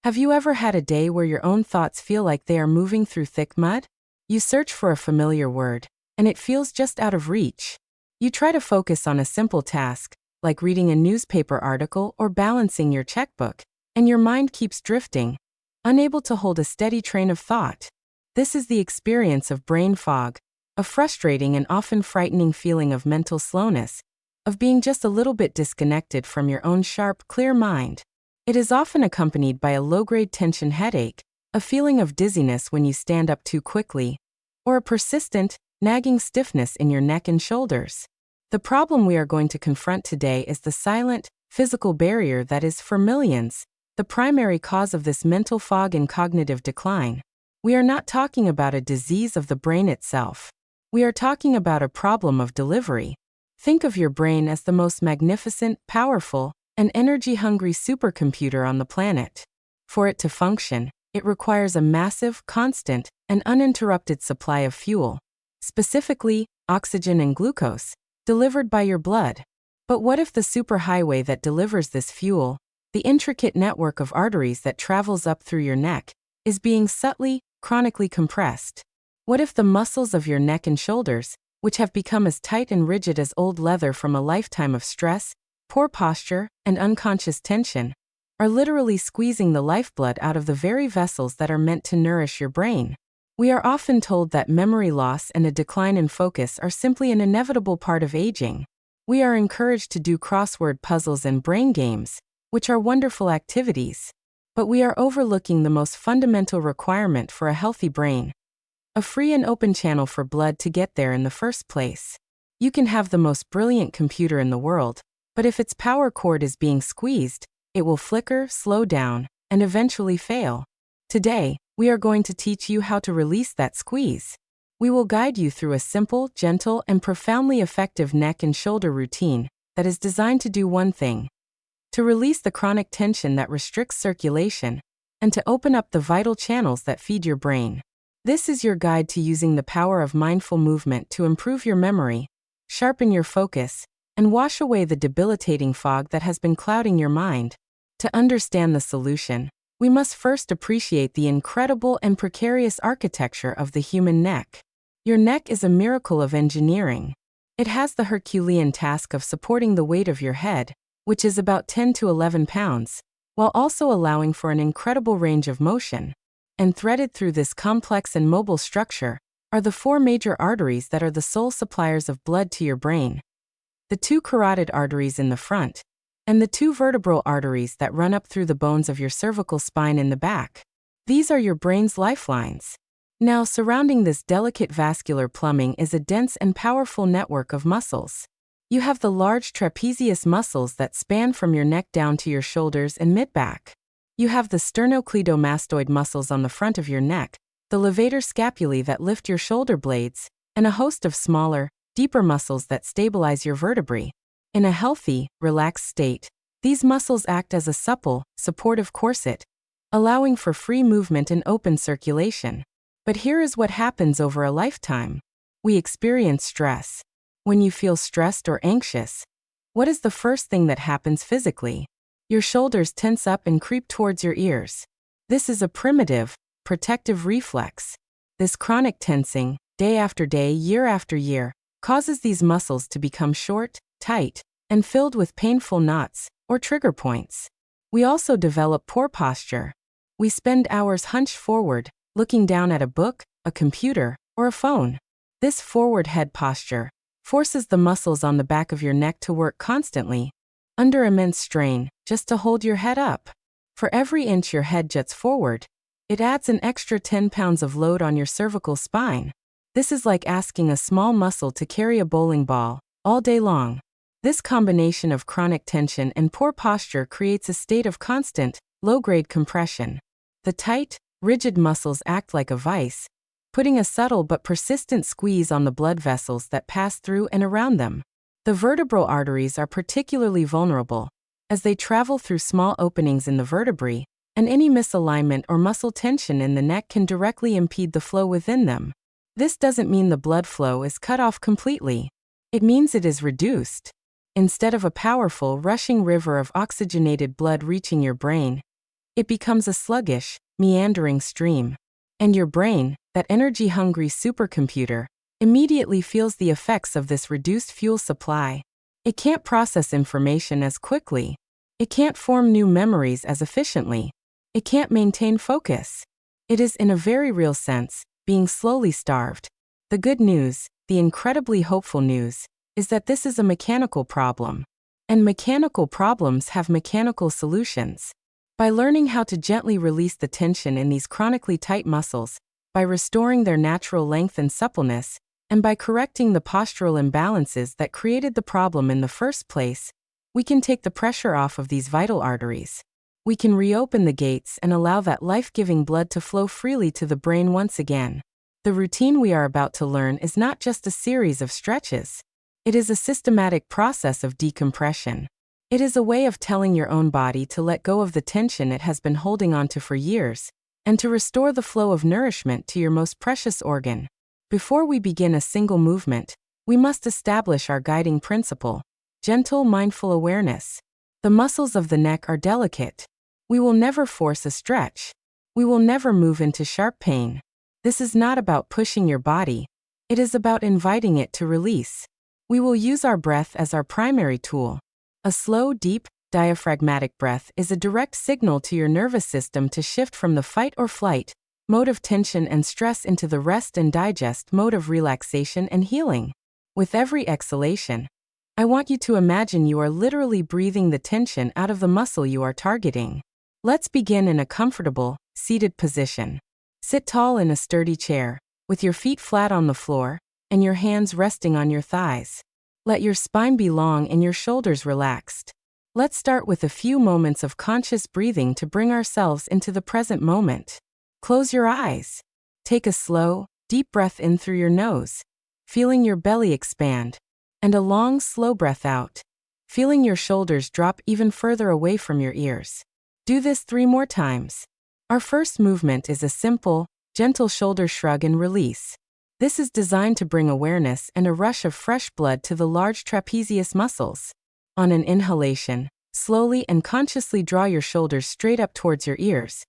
Have you ever had a day where your own thoughts feel like they are moving through thick mud? You search for a familiar word, and it feels just out of reach. You try to focus on a simple task, like reading a newspaper article or balancing your checkbook, and your mind keeps drifting, unable to hold a steady train of thought. This is the experience of brain fog, a frustrating and often frightening feeling of mental slowness, of being just a little bit disconnected from your own sharp, clear mind. It is often accompanied by a low-grade tension headache, a feeling of dizziness when you stand up too quickly, or a persistent, nagging stiffness in your neck and shoulders. The problem we are going to confront today is the silent, physical barrier that is, for millions, the primary cause of this mental fog and cognitive decline. We are not talking about a disease of the brain itself. We are talking about a problem of delivery. Think of your brain as the most magnificent, powerful, and energy-hungry supercomputer on the planet. For it to function, it requires a massive, constant, and uninterrupted supply of fuel, specifically oxygen and glucose, delivered by your blood. But what if the superhighway that delivers this fuel, the intricate network of arteries that travels up through your neck, is being subtly, chronically compressed? What if the muscles of your neck and shoulders, which have become as tight and rigid as old leather from a lifetime of stress, poor posture, and unconscious tension, are literally squeezing the lifeblood out of the very vessels that are meant to nourish your brain? We are often told that memory loss and a decline in focus are simply an inevitable part of aging. We are encouraged to do crossword puzzles and brain games, which are wonderful activities. But we are overlooking the most fundamental requirement for a healthy brain: a free and open channel for blood to get there in the first place. You can have the most brilliant computer in the world, but if its power cord is being squeezed, it will flicker, slow down, and eventually fail. Today, we are going to teach you how to release that squeeze. We will guide you through a simple, gentle, and profoundly effective neck and shoulder routine that is designed to do one thing: to release the chronic tension that restricts circulation, and to open up the vital channels that feed your brain. This is your guide to using the power of mindful movement to improve your memory, sharpen your focus, and wash away the debilitating fog that has been clouding your mind. To understand the solution, we must first appreciate the incredible and precarious architecture of the human neck. Your neck is a miracle of engineering. It has the Herculean task of supporting the weight of your head, which is about 10 to 11 pounds, while also allowing for an incredible range of motion. And threaded through this complex and mobile structure are the four major arteries that are the sole suppliers of blood to your brain: the two carotid arteries in the front, and the two vertebral arteries that run up through the bones of your cervical spine in the back. These are your brain's lifelines. Now, surrounding this delicate vascular plumbing is a dense and powerful network of muscles. You have the large trapezius muscles that span from your neck down to your shoulders and mid-back. You have the sternocleidomastoid muscles on the front of your neck, the levator scapulae that lift your shoulder blades, and a host of smaller, deeper muscles that stabilize your vertebrae. In a healthy, relaxed state, these muscles act as a supple, supportive corset, allowing for free movement and open circulation. But here is what happens over a lifetime. We experience stress. When you feel stressed or anxious, what is the first thing that happens physically? Your shoulders tense up and creep towards your ears. This is a primitive, protective reflex. This chronic tensing, day after day, year after year, causes these muscles to become short, tight, and filled with painful knots, or trigger points. We also develop poor posture. We spend hours hunched forward, looking down at a book, a computer, or a phone. This forward head posture forces the muscles on the back of your neck to work constantly, under immense strain, just to hold your head up. For every inch your head juts forward, it adds an extra 10 pounds of load on your cervical spine. This is like asking a small muscle to carry a bowling ball all day long. This combination of chronic tension and poor posture creates a state of constant, low-grade compression. The tight, rigid muscles act like a vice, putting a subtle but persistent squeeze on the blood vessels that pass through and around them. The vertebral arteries are particularly vulnerable, as they travel through small openings in the vertebrae, and any misalignment or muscle tension in the neck can directly impede the flow within them. This doesn't mean the blood flow is cut off completely. It means it is reduced. Instead of a powerful, rushing river of oxygenated blood reaching your brain, it becomes a sluggish, meandering stream. And your brain, that energy-hungry supercomputer, immediately feels the effects of this reduced fuel supply. It can't process information as quickly. It can't form new memories as efficiently. It can't maintain focus. It is, in a very real sense, being slowly starved. The good news, the incredibly hopeful news, is that this is a mechanical problem. And mechanical problems have mechanical solutions. By learning how to gently release the tension in these chronically tight muscles, by restoring their natural length and suppleness, and by correcting the postural imbalances that created the problem in the first place, we can take the pressure off of these vital arteries. We can reopen the gates and allow that life-giving blood to flow freely to the brain once again. The routine we are about to learn is not just a series of stretches. It is a systematic process of decompression. It is a way of telling your own body to let go of the tension it has been holding onto for years, and to restore the flow of nourishment to your most precious organ. Before we begin a single movement, we must establish our guiding principle: gentle, mindful awareness. The muscles of the neck are delicate. We will never force a stretch. We will never move into sharp pain. This is not about pushing your body. It is about inviting it to release. We will use our breath as our primary tool. A slow, deep, diaphragmatic breath is a direct signal to your nervous system to shift from the fight or flight mode of tension and stress into the rest and digest mode of relaxation and healing. With every exhalation, I want you to imagine you are literally breathing the tension out of the muscle you are targeting. Let's begin in a comfortable, seated position. Sit tall in a sturdy chair, with your feet flat on the floor, and your hands resting on your thighs. Let your spine be long and your shoulders relaxed. Let's start with a few moments of conscious breathing to bring ourselves into the present moment. Close your eyes. Take a slow, deep breath in through your nose, feeling your belly expand, and a long, slow breath out, feeling your shoulders drop even further away from your ears. Do this 3 more times. Our first movement is a simple, gentle shoulder shrug and release. This is designed to bring awareness and a rush of fresh blood to the large trapezius muscles. On an inhalation, slowly and consciously draw your shoulders straight up towards your ears,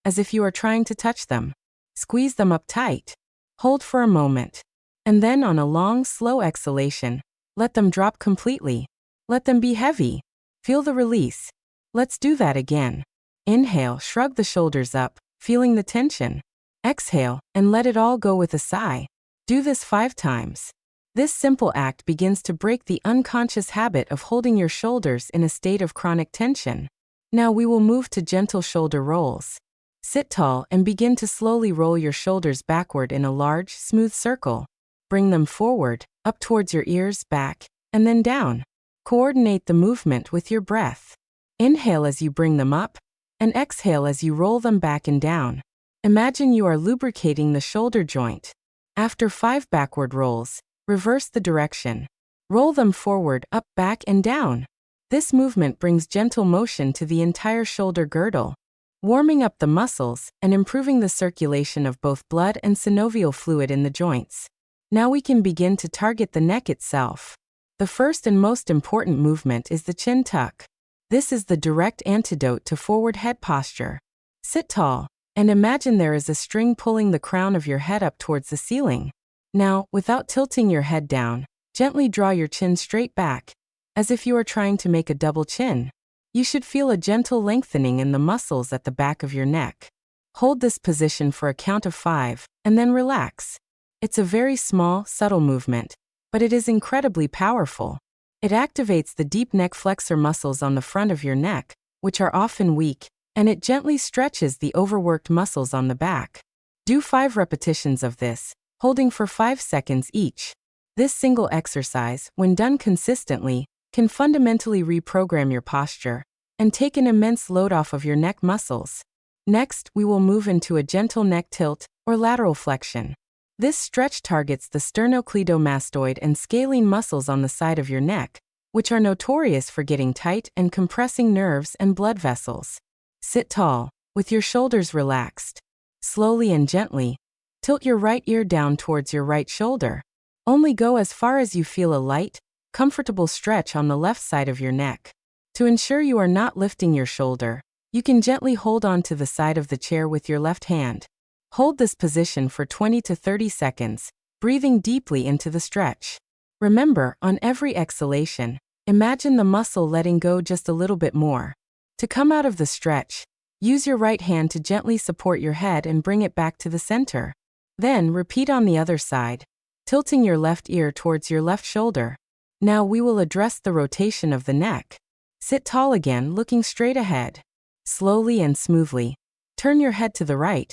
as if you are trying to touch them. Squeeze them up tight. Hold for a moment. And then on a long, slow exhalation, let them drop completely. Let them be heavy. Feel the release. Let's do that again. Inhale, shrug the shoulders up, feeling the tension. Exhale, and let it all go with a sigh. Do this 5 times. This simple act begins to break the unconscious habit of holding your shoulders in a state of chronic tension. Now we will move to gentle shoulder rolls. Sit tall and begin to slowly roll your shoulders backward in a large, smooth circle. Bring them forward, up towards your ears, back, and then down. Coordinate the movement with your breath. Inhale as you bring them up, and exhale as you roll them back and down. Imagine you are lubricating the shoulder joint. After 5 backward rolls, reverse the direction. Roll them forward, up, back, and down. This movement brings gentle motion to the entire shoulder girdle, warming up the muscles and improving the circulation of both blood and synovial fluid in the joints. Now we can begin to target the neck itself. The first and most important movement is the chin tuck. This is the direct antidote to forward head posture. Sit tall, and imagine there is a string pulling the crown of your head up towards the ceiling. Now, without tilting your head down, gently draw your chin straight back, as if you are trying to make a double chin. You should feel a gentle lengthening in the muscles at the back of your neck. Hold this position for a count of 5, and then relax. It's a very small, subtle movement, but it is incredibly powerful. It activates the deep neck flexor muscles on the front of your neck, which are often weak, and it gently stretches the overworked muscles on the back. Do 5 repetitions of this, holding for 5 seconds each. This single exercise, when done consistently, can fundamentally reprogram your posture and take an immense load off of your neck muscles. Next, we will move into a gentle neck tilt or lateral flexion. This stretch targets the sternocleidomastoid and scalene muscles on the side of your neck, which are notorious for getting tight and compressing nerves and blood vessels. Sit tall, with your shoulders relaxed. Slowly and gently, tilt your right ear down towards your right shoulder. Only go as far as you feel a light, comfortable stretch on the left side of your neck. To ensure you are not lifting your shoulder, You can gently hold on to the side of the chair with your left hand. Hold this position for 20 to 30 seconds, breathing deeply into the stretch. Remember, on every exhalation, imagine the muscle letting go just a little bit more. To come out of the stretch, use your right hand to gently support your head and bring it back to the center. Then, repeat on the other side, tilting your left ear towards your left shoulder. Now we will address the rotation of the neck. Sit tall again, looking straight ahead. Slowly and smoothly, turn your head to the right,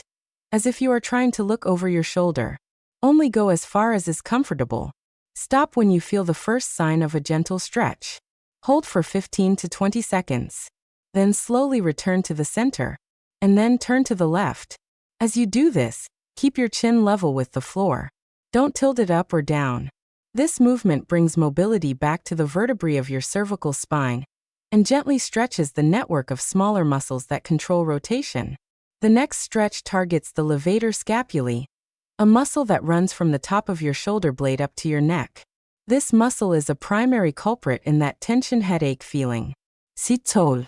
as if you are trying to look over your shoulder. Only go as far as is comfortable. Stop when you feel the first sign of a gentle stretch. Hold for 15 to 20 seconds. Then slowly return to the center, and then turn to the left. As you do this, keep your chin level with the floor. Don't tilt it up or down. This movement brings mobility back to the vertebrae of your cervical spine and gently stretches the network of smaller muscles that control rotation. The next stretch targets the levator scapulae, a muscle that runs from the top of your shoulder blade up to your neck. This muscle is a primary culprit in that tension headache feeling. Sit tall.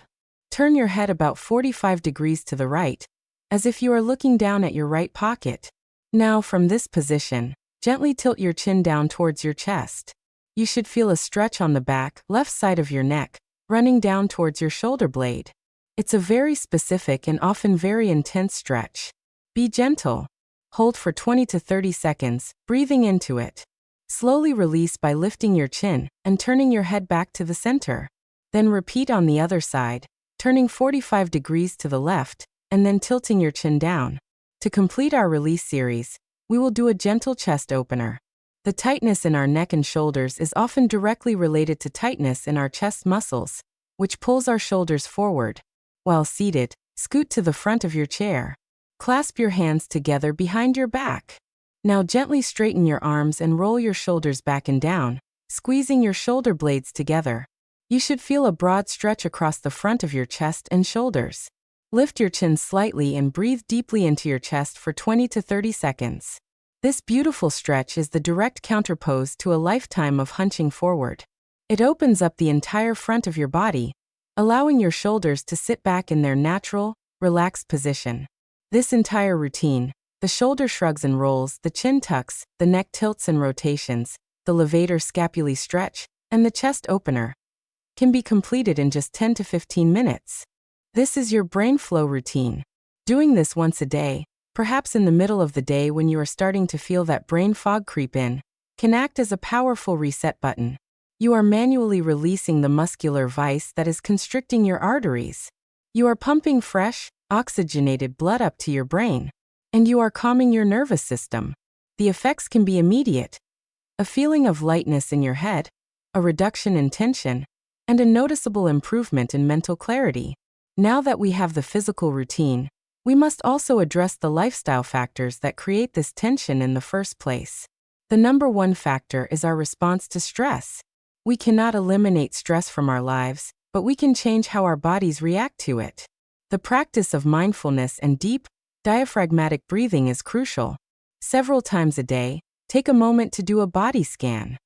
Turn your head about 45 degrees to the right, as if you are looking down at your right pocket. Now, from this position, gently tilt your chin down towards your chest. You should feel a stretch on the back, left side of your neck, running down towards your shoulder blade. It's a very specific and often very intense stretch. Be gentle. Hold for 20 to 30 seconds, breathing into it. Slowly release by lifting your chin and turning your head back to the center. Then repeat on the other side, turning 45 degrees to the left, and then tilting your chin down. To complete our release series, we will do a gentle chest opener. The tightness in our neck and shoulders is often directly related to tightness in our chest muscles, which pulls our shoulders forward. While seated, scoot to the front of your chair. Clasp your hands together behind your back. Now gently straighten your arms and roll your shoulders back and down, squeezing your shoulder blades together. You should feel a broad stretch across the front of your chest and shoulders. Lift your chin slightly and breathe deeply into your chest for 20 to 30 seconds. This beautiful stretch is the direct counterpose to a lifetime of hunching forward. It opens up the entire front of your body, allowing your shoulders to sit back in their natural, relaxed position. This entire routine, the shoulder shrugs and rolls, the chin tucks, the neck tilts and rotations, the levator scapulae stretch, and the chest opener, can be completed in just 10 to 15 minutes. This is your brain flow routine. Doing this once a day, perhaps in the middle of the day when you are starting to feel that brain fog creep in, can act as a powerful reset button. You are manually releasing the muscular vice that is constricting your arteries. You are pumping fresh, oxygenated blood up to your brain, and you are calming your nervous system. The effects can be immediate. A feeling of lightness in your head, a reduction in tension, and a noticeable improvement in mental clarity. Now that we have the physical routine, we must also address the lifestyle factors that create this tension in the first place. The number one factor is our response to stress. We cannot eliminate stress from our lives, but we can change how our bodies react to it. The practice of mindfulness and deep, diaphragmatic breathing is crucial. Several times a day, take a moment to do a body scan.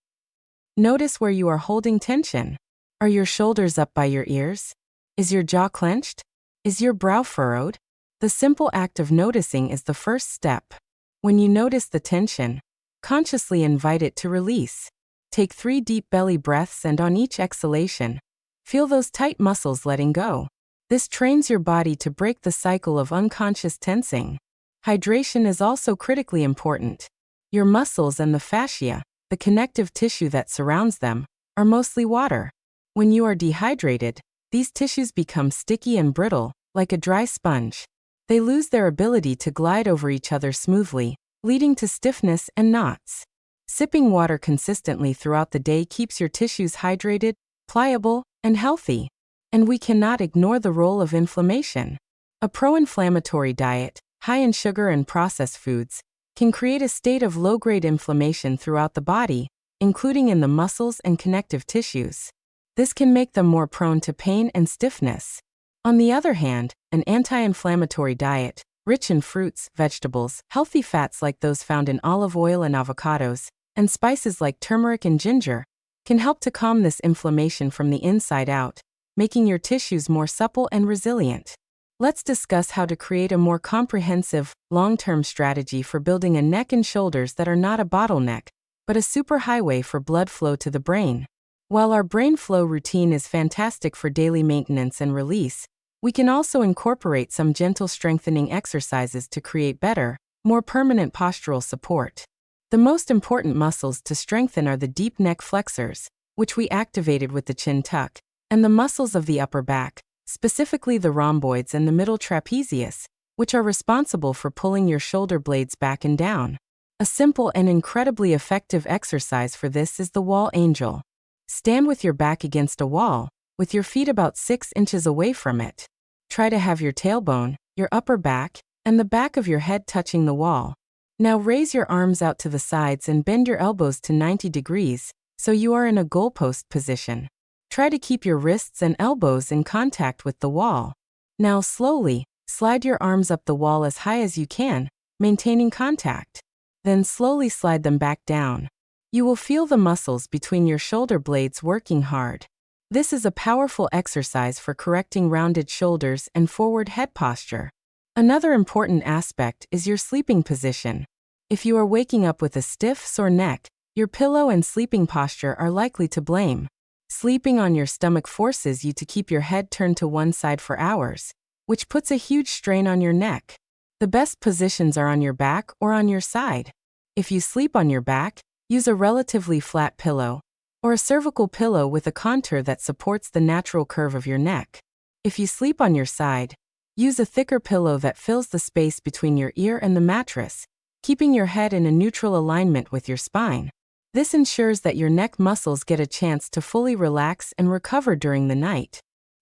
Notice where you are holding tension. Are your shoulders up by your ears? Is your jaw clenched? Is your brow furrowed? The simple act of noticing is the first step. When you notice the tension, consciously invite it to release. Take 3 deep belly breaths and on each exhalation, feel those tight muscles letting go. This trains your body to break the cycle of unconscious tensing. Hydration is also critically important. Your muscles and the fascia, the connective tissue that surrounds them, are mostly water. When you are dehydrated, these tissues become sticky and brittle, like a dry sponge. They lose their ability to glide over each other smoothly, leading to stiffness and knots. Sipping water consistently throughout the day keeps your tissues hydrated, pliable, and healthy. And we cannot ignore the role of inflammation. A pro-inflammatory diet, high in sugar and processed foods, can create a state of low-grade inflammation throughout the body, including in the muscles and connective tissues. This can make them more prone to pain and stiffness. On the other hand, an anti-inflammatory diet, rich in fruits, vegetables, healthy fats like those found in olive oil and avocados, and spices like turmeric and ginger, can help to calm this inflammation from the inside out, making your tissues more supple and resilient. Let's discuss how to create a more comprehensive, long-term strategy for building a neck and shoulders that are not a bottleneck, but a superhighway for blood flow to the brain. While our brain flow routine is fantastic for daily maintenance and release, we can also incorporate some gentle strengthening exercises to create better, more permanent postural support. The most important muscles to strengthen are the deep neck flexors, which we activated with the chin tuck, and the muscles of the upper back, specifically the rhomboids and the middle trapezius, which are responsible for pulling your shoulder blades back and down. A simple and incredibly effective exercise for this is the wall angel. Stand with your back against a wall, with your feet about 6 inches away from it. Try to have your tailbone, your upper back, and the back of your head touching the wall. Now raise your arms out to the sides and bend your elbows to 90 degrees, so you are in a goalpost position. Try to keep your wrists and elbows in contact with the wall. Now slowly, slide your arms up the wall as high as you can, maintaining contact. Then slowly slide them back down. You will feel the muscles between your shoulder blades working hard. This is a powerful exercise for correcting rounded shoulders and forward head posture. Another important aspect is your sleeping position. If you are waking up with a stiff, sore neck, your pillow and sleeping posture are likely to blame. Sleeping on your stomach forces you to keep your head turned to one side for hours, which puts a huge strain on your neck. The best positions are on your back or on your side. If you sleep on your back, use a relatively flat pillow, or a cervical pillow with a contour that supports the natural curve of your neck. If you sleep on your side, use a thicker pillow that fills the space between your ear and the mattress, keeping your head in a neutral alignment with your spine. This ensures that your neck muscles get a chance to fully relax and recover during the night,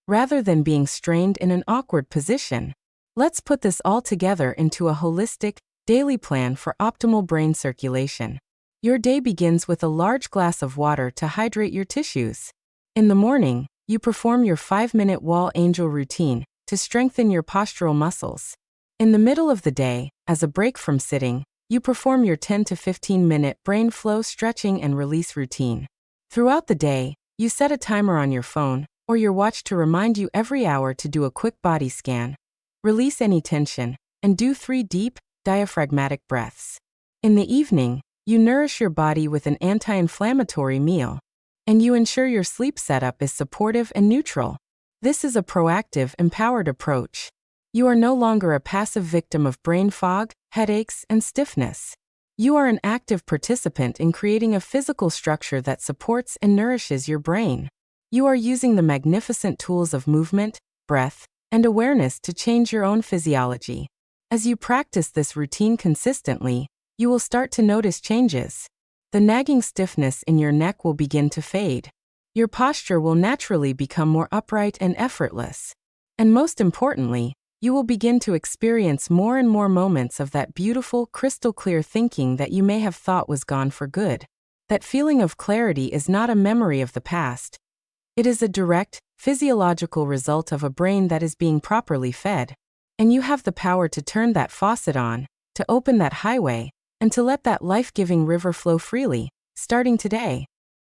rather than being strained in an awkward position. Let's put this all together into a holistic, daily plan for optimal brain circulation. Your day begins with a large glass of water to hydrate your tissues. In the morning, you perform your 5-minute wall angel routine to strengthen your postural muscles. In the middle of the day, as a break from sitting, you perform your 10 to 15-minute brain flow stretching and release routine. Throughout the day, you set a timer on your phone or your watch to remind you every hour to do a quick body scan, release any tension, and do 3 deep, diaphragmatic breaths. In the evening, you nourish your body with an anti-inflammatory meal, and you ensure your sleep setup is supportive and neutral. This is a proactive, empowered approach. You are no longer a passive victim of brain fog, headaches, and stiffness. You are an active participant in creating a physical structure that supports and nourishes your brain. You are using the magnificent tools of movement, breath, and awareness to change your own physiology. As you practice this routine consistently, you will start to notice changes. The nagging stiffness in your neck will begin to fade. Your posture will naturally become more upright and effortless. And most importantly, you will begin to experience more and more moments of that beautiful, crystal-clear thinking that you may have thought was gone for good. That feeling of clarity is not a memory of the past. It is a direct, physiological result of a brain that is being properly fed. And you have the power to turn that faucet on, to open that highway, and to let that life-giving river flow freely, starting today.